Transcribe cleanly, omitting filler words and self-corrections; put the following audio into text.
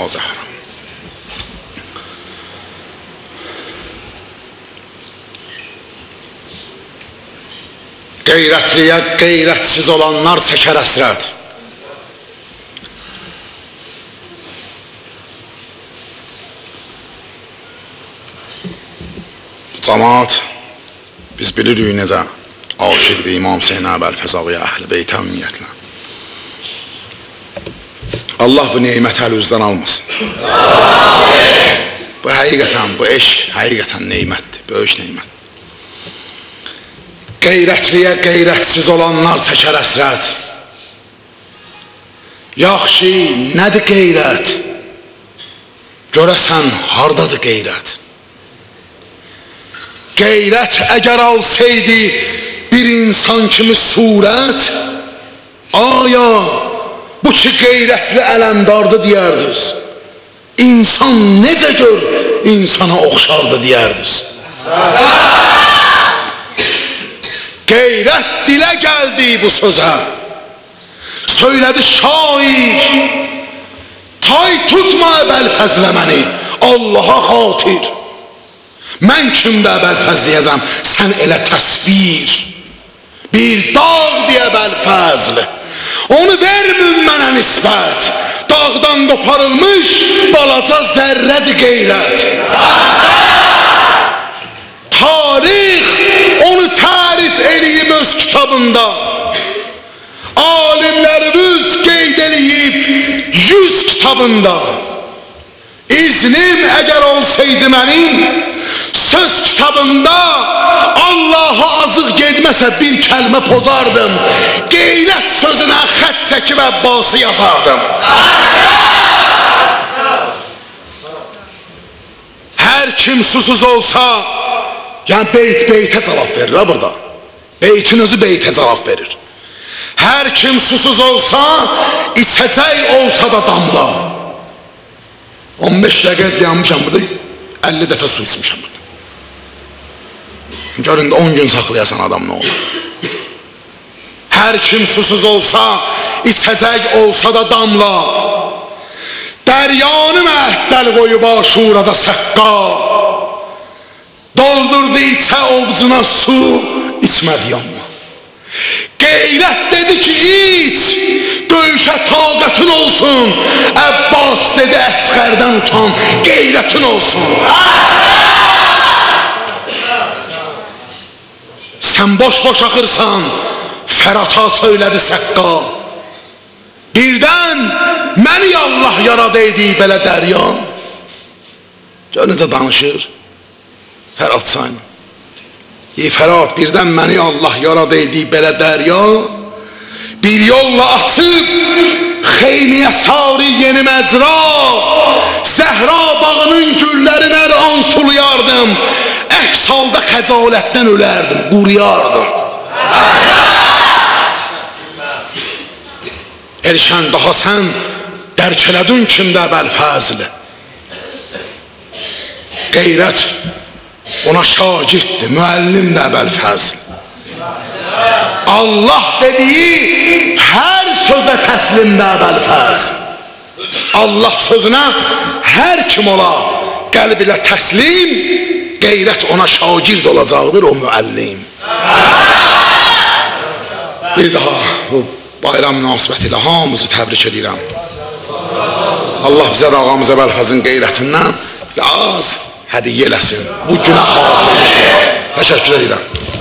Azəhra. Qeyrətliyə qeyrətsiz olanlar çəkər əsrət. Cəmaat, biz bilirik necə aşiqdir İmam Hüseyn Əbəlfəzaviyə, əhl-i beytə ümumiyyətlə. Allah bu neyməti əl üzdən almasın. Bu həqiqətən, bu eşq həqiqətən neymətdir, böyük neymət. Qeyrətliyə qeyrətsiz olanlar çəkər əsrət. Yaxşı, nədir qeyrət? Görəsən, hardadır qeyrət? Qeyrət əgər alsaydı bir insan kimi surət, aya bu ki qeyrətli ələmdardı deyərdiniz. İnsan necə gör insana oxşardı deyərdiniz. Qeyrət dilə gəldi bu sözə. Söylədi şair, tay tutma Əbəlfəzlə məni, Allaha xatir. Mən kimdə Əbəlfəz deyəcəm, sən elə təsvir. Bir dağ deyə Əbəlfəzl, onu vermün mənə nisbət. Dağdan qoparılmış balaca zərrədir qeyrət. Tarix onu tərif eləyib öz kitabında. Alimlərimiz qeyd eləyib 100 kitabında. İznim əgər olsaydı mənim söz kitabında, Allaha azıq gedməsə bir kəlmə pozardım. Qeyrət sözünə xət çəkib Əbbası yazardım. Hər kim susuz olsa, yəni beytə cavab verir ha burada. Beytin özü beytə cavab verir. Hər kim susuz olsa, içəcək olsa da damla. 15 dəqiqə dayanmışam burada, 50 dəfə su içmişəm burada. Görün də 10 gün saxlayasan adam nə olur. Hər kim susuz olsa, içəcək olsa da damla. Dəryanı məhdəl qoyub aşurada səqqa. Doldurdu içə ovcuna su, içmədi yanma. Qeyrət dedi ki iç, döyüşə taqətin olsun. Əbbas dedi əsqərdən utan, qeyrətin olsun. Sən boş-boş axırsan, Fərata söylədi səqqa. Birdən məni Allah yaradaydı belə dərya. Gör necə danışır Fərat sayın. Fərat, birdən məni Allah yaradaydı belə dərya. Bir yolla açıb xeymiyə sarı yeni məcra. Zəhra bağının güllərini hər an sulayardım. Əks halda xəcalətdən ölərdim, quruyardım. Erşən, daha sən dərk elədin kimdə Əbəlfəzl. Qeyrət ona şagirddir, müəllimdir Əbəlfəzl. Allah dediyi hər sözə təslimdir Əbəlfəzl. Allah sözünə hər kim ola qəlb ilə təslim, qeyrət ona şagird olacaqdır, o müəllim. Bir daha bu bayram münasibəti ilə hamımızı təbrik edirəm. Allah bizə də ağamız Əbəlfəzin qeyrətindən az hədiyyə eləsin. Bu günə xatırmışdır. Təşəkkür edirəm.